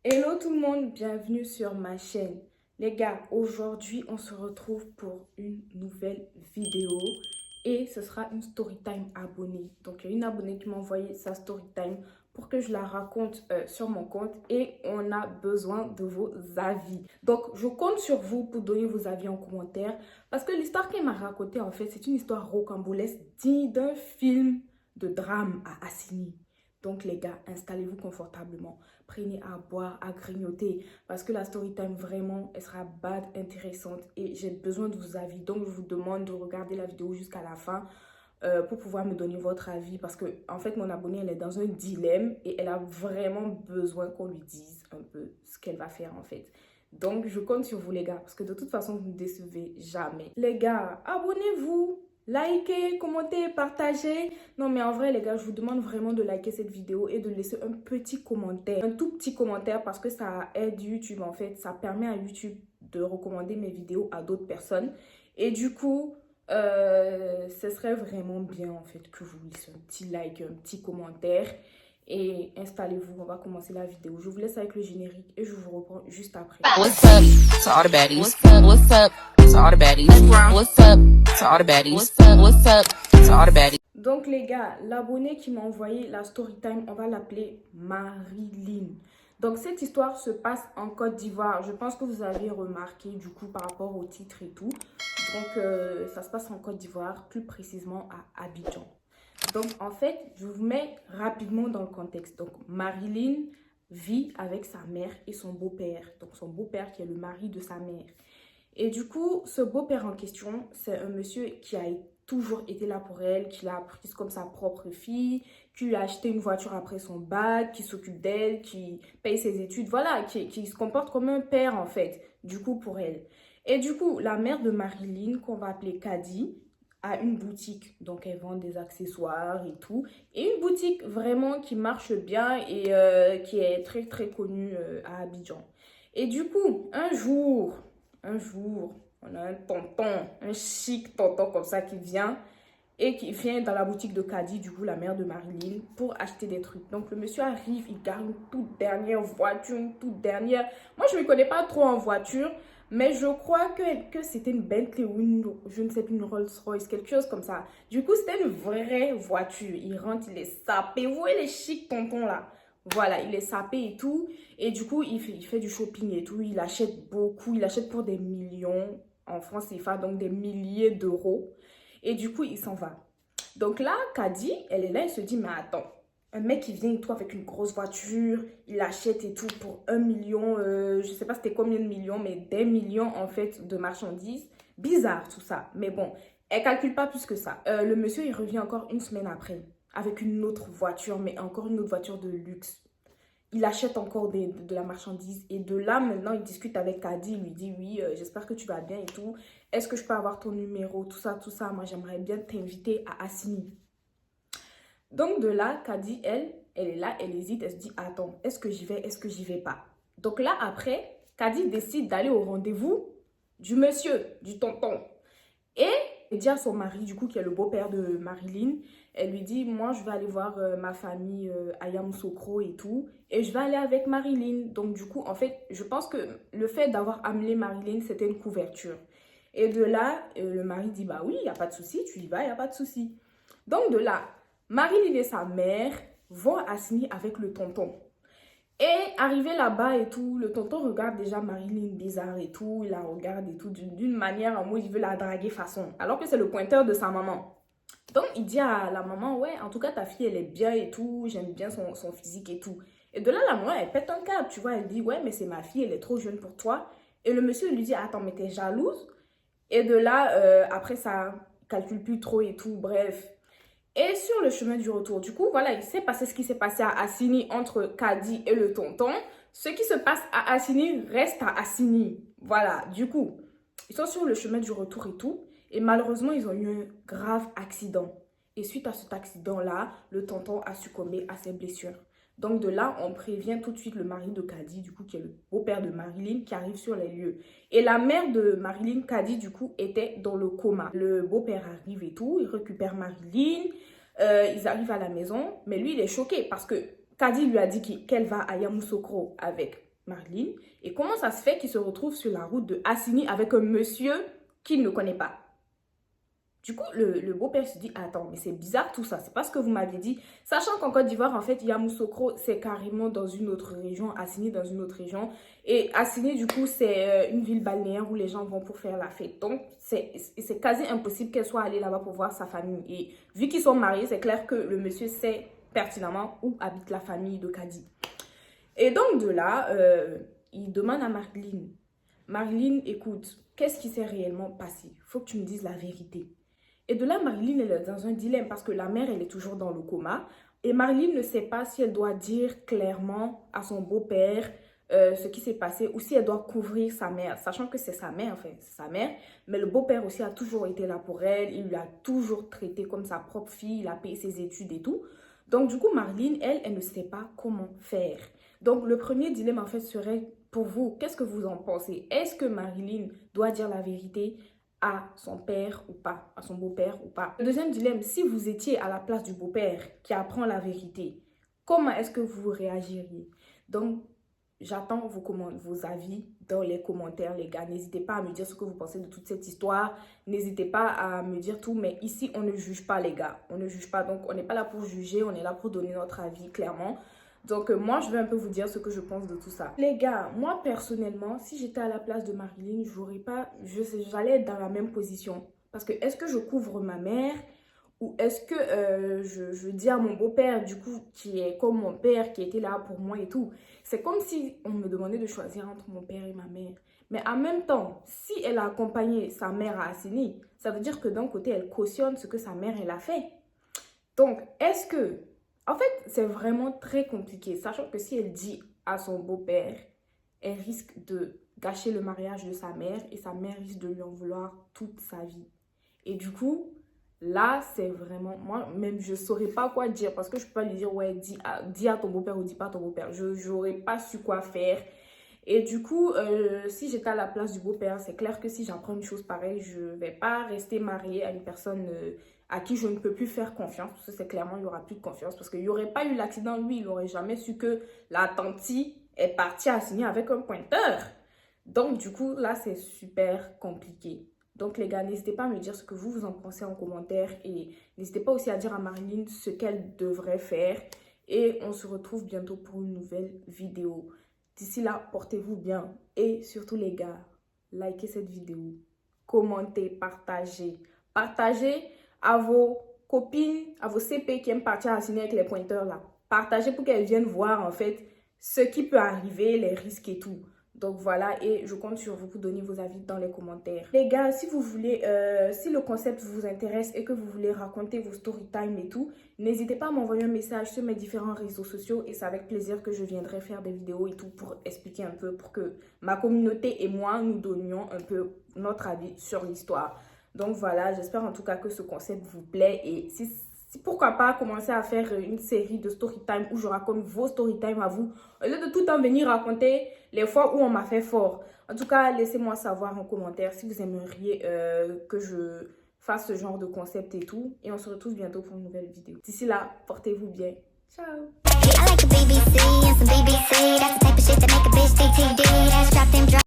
Hello tout le monde, bienvenue sur ma chaîne. Les gars, aujourd'hui on se retrouve pour une nouvelle vidéo et ce sera une story time abonnée. Donc il y a une abonnée qui m'a envoyé sa story time pour que je la raconte sur mon compte et on a besoin de vos avis. Donc je compte sur vous pour donner vos avis en commentaire parce que l'histoire qu'elle m'a racontée en fait c'est une histoire rocambolesque digne d'un film de drame à Assini. Donc les gars, installez-vous confortablement, prenez à boire, à grignoter, parce que la story time vraiment, elle sera bad, intéressante et j'ai besoin de vos avis. Donc je vous demande de regarder la vidéo jusqu'à la fin pour pouvoir me donner votre avis, parce que en fait mon abonnée, elle est dans un dilemme et elle a vraiment besoin qu'on lui dise un peu ce qu'elle va faire en fait. Donc je compte sur vous les gars, parce que de toute façon vous ne me décevez jamais. Les gars, abonnez-vous! Likez, commentez, partagez. Non mais en vrai les gars, je vous demande vraiment de liker cette vidéo et de laisser un petit commentaire. Un tout petit commentaire parce que ça aide YouTube en fait. Ça permet à YouTube de recommander mes vidéos à d'autres personnes. Et du coup, ce serait vraiment bien en fait que vous laissiez un petit like, un petit commentaire. Et installez-vous, on va commencer la vidéo. Je vous laisse avec le générique et je vous reprends juste après. What's up to all the baddies? What's up to all the baddies? What's up to all the baddies? What's up to all the baddies? Donc les gars, l'abonné qui m'a envoyé la story time, on va l'appeler Marilyn. Donc cette histoire se passe en Côte d'Ivoire. Je pense que vous avez remarqué du coup par rapport au titre et tout. Donc ça se passe en Côte d'Ivoire, plus précisément à Abidjan. Donc en fait, je vous mets rapidement dans le contexte. Donc Marilyn vit avec sa mère et son beau-père. Donc son beau-père qui est le mari de sa mère. Et du coup, ce beau-père en question, c'est un monsieur qui a toujours été là pour elle, qui l'a prise comme sa propre fille, qui lui a acheté une voiture après son bac, qui s'occupe d'elle, qui paye ses études, voilà, qui se comporte comme un père en fait, du coup pour elle. Et du coup, la mère de Marilyn, qu'on va appeler Kadi, a une boutique, donc elle vend des accessoires et tout, et une boutique vraiment qui marche bien et qui est très très connue à Abidjan. Et du coup, un jour, on a un tonton, un chic tonton comme ça qui vient et qui vient dans la boutique de Kadi, du coup la mère de Marilyn, pour acheter des trucs. Donc le monsieur arrive, il garde une toute dernière voiture, une toute dernière. Moi je ne me connais pas trop en voiture, mais je crois que c'était une Bentley ou une, je ne sais plus, une Rolls-Royce, quelque chose comme ça. Du coup c'était une vraie voiture. Il rentre, il est sapé. Vous voyez les chics tontons là? Voilà, il est sapé et tout. Et du coup, il fait du shopping et tout. Il achète beaucoup. Il achète pour des millions en francs CFA, donc des milliers d'euros. Et du coup, il s'en va. Donc là, Kadi, elle est là, elle se dit, mais attends, un mec qui vient et tout avec une grosse voiture, il achète et tout pour 1 million, je sais pas c'était combien de millions, mais des millions en fait de marchandises. Bizarre tout ça. Mais bon, elle calcule pas plus que ça. Le monsieur, il revient encore une semaine après avec une autre voiture, mais encore une autre voiture de luxe. Il achète encore de la marchandise. Et de là, maintenant, il discute avec Kadi. Il lui dit, oui, j'espère que tu vas bien et tout. Est-ce que je peux avoir ton numéro? Tout ça, tout ça. Moi, j'aimerais bien t'inviter à Assini. Donc, de là, Kadi, elle est là, elle hésite. Elle se dit, attends, est-ce que j'y vais? Est-ce que j'y vais pas? Donc là, après, Kadi décide d'aller au rendez-vous du monsieur, du tonton. Et elle dit à son mari, du coup, qui est le beau-père de Marilyn, elle lui dit, moi, je vais aller voir ma famille à Yamoussoukro et tout, et je vais aller avec Marilyn. Donc, du coup, en fait, je pense que le fait d'avoir amené Marilyn, c'était une couverture. Et de là, le mari dit, bah oui, il n'y a pas de souci, tu y vas, il n'y a pas de souci. Donc, de là, Marilyn et sa mère vont à Assini avec le tonton. Et arrivé là-bas et tout, le tonton regarde déjà Marilyn bizarre et tout, il la regarde et tout d'une manière en mode il veut la draguer façon, alors que c'est le pointeur de sa maman. Donc il dit à la maman, ouais, en tout cas ta fille elle est bien et tout, j'aime bien son physique et tout. Et de là la maman elle pète un câble, tu vois, elle dit, ouais mais c'est ma fille, elle est trop jeune pour toi. Et le monsieur lui dit, attends mais t'es jalouse? Et de là, après ça calcule plus trop et tout, bref. Et sur le chemin du retour, du coup, voilà, il s'est passé ce qui s'est passé à Assini entre Kadi et le tonton. Ce qui se passe à Assini reste à Assini. Voilà, du coup, ils sont sur le chemin du retour et tout. Et malheureusement, ils ont eu un grave accident. Et suite à cet accident-là, le tonton a succombé à ses blessures. Donc de là, on prévient tout de suite le mari de Kadi, du coup, qui est le beau-père de Marilyn, qui arrive sur les lieux. Et la mère de Marilyn, Kadi, du coup, était dans le coma. Le beau-père arrive et tout, il récupère Marilyn, ils arrivent à la maison, mais lui, il est choqué parce que Kadi lui a dit qu'elle va à Yamoussoukro avec Marilyn. Et comment ça se fait qu'il se retrouve sur la route de Assini avec un monsieur qu'il ne connaît pas? Du coup, le beau-père se dit, attends, mais c'est bizarre tout ça, c'est pas ce que vous m'aviez dit. Sachant qu'en Côte d'Ivoire, en fait, Yamoussoukro, c'est carrément dans une autre région, Assini dans une autre région. Et Assini, du coup, c'est une ville balnéaire où les gens vont pour faire la fête. Donc, c'est quasi impossible qu'elle soit allée là-bas pour voir sa famille. Et vu qu'ils sont mariés, c'est clair que le monsieur sait pertinemment où habite la famille de Kadi. Et donc, de là, il demande à Marilyn, Marilyn, écoute, qu'est-ce qui s'est réellement passé? Il faut que tu me dises la vérité. Et de là, Marilyn, elle est dans un dilemme parce que la mère, elle est toujours dans le coma. Et Marilyn ne sait pas si elle doit dire clairement à son beau-père ce qui s'est passé ou si elle doit couvrir sa mère, sachant que c'est sa mère, enfin, c'est sa mère. Mais le beau-père aussi a toujours été là pour elle. Il l'a toujours traitée comme sa propre fille. Il a payé ses études et tout. Donc, du coup, Marilyn, elle ne sait pas comment faire. Donc, le premier dilemme, en fait, serait pour vous, qu'est-ce que vous en pensez? Est-ce que Marilyn doit dire la vérité à son père ou pas, à son beau-père ou pas? Le deuxième dilemme, si vous étiez à la place du beau-père qui apprend la vérité, comment est-ce que vous réagiriez? Donc, j'attends vos avis dans les commentaires, les gars. N'hésitez pas à me dire ce que vous pensez de toute cette histoire. N'hésitez pas à me dire tout, mais ici, on ne juge pas, les gars. On ne juge pas, donc on n'est pas là pour juger, on est là pour donner notre avis, clairement. Donc, moi, je vais un peu vous dire ce que je pense de tout ça. Les gars, moi, personnellement, si j'étais à la place de Marilyn, j'allais être dans la même position. Parce que, est-ce que je couvre ma mère ou est-ce que je dis à mon beau-père, du coup, qui est comme mon père, qui était là pour moi et tout. C'est comme si on me demandait de choisir entre mon père et ma mère. Mais en même temps, si elle a accompagné sa mère à Assini, ça veut dire que d'un côté, elle cautionne ce que sa mère, elle a fait. Donc, est-ce que... En fait, c'est vraiment très compliqué, sachant que si elle dit à son beau-père, elle risque de gâcher le mariage de sa mère et sa mère risque de lui en vouloir toute sa vie. Et du coup, là, c'est vraiment... Moi-même, je ne saurais pas quoi dire parce que je ne peux pas lui dire, ouais, dis à ton beau-père ou dis pas à ton beau-père. Je n'aurais pas su quoi faire. Et du coup, si j'étais à la place du beau-père, c'est clair que si j'apprends une chose pareille, je ne vais pas rester mariée à une personne... à qui je ne peux plus faire confiance, parce que c'est clairement, il n'y aura plus de confiance, parce qu'il n'y aurait pas eu l'accident, lui, il n'aurait jamais su que la tante est partie à signer avec un pointeur. Donc, du coup, là, c'est super compliqué. Donc, les gars, n'hésitez pas à me dire ce que vous en pensez en commentaire, et n'hésitez pas aussi à dire à Marilyn ce qu'elle devrait faire, et on se retrouve bientôt pour une nouvelle vidéo. D'ici là, portez-vous bien, et surtout, les gars, likez cette vidéo, commentez, partagez. Partagez à vos copines, à vos CP qui aiment partir à signer avec les pointeurs là. Partagez pour qu'elles viennent voir en fait ce qui peut arriver, les risques et tout. Donc voilà, et je compte sur vous pour donner vos avis dans les commentaires. Les gars, si vous voulez, si le concept vous intéresse et que vous voulez raconter vos story time et tout, n'hésitez pas à m'envoyer un message sur mes différents réseaux sociaux et c'est avec plaisir que je viendrai faire des vidéos et tout pour expliquer un peu, pour que ma communauté et moi, nous donnions un peu notre avis sur l'histoire. Donc voilà, j'espère en tout cas que ce concept vous plaît et si pourquoi pas commencer à faire une série de story time où je raconte vos story time à vous au lieu de tout le temps venir raconter les fois où on m'a fait fort. En tout cas, laissez-moi savoir en commentaire si vous aimeriez que je fasse ce genre de concept et tout. Et on se retrouve bientôt pour une nouvelle vidéo. D'ici là, portez-vous bien. Ciao!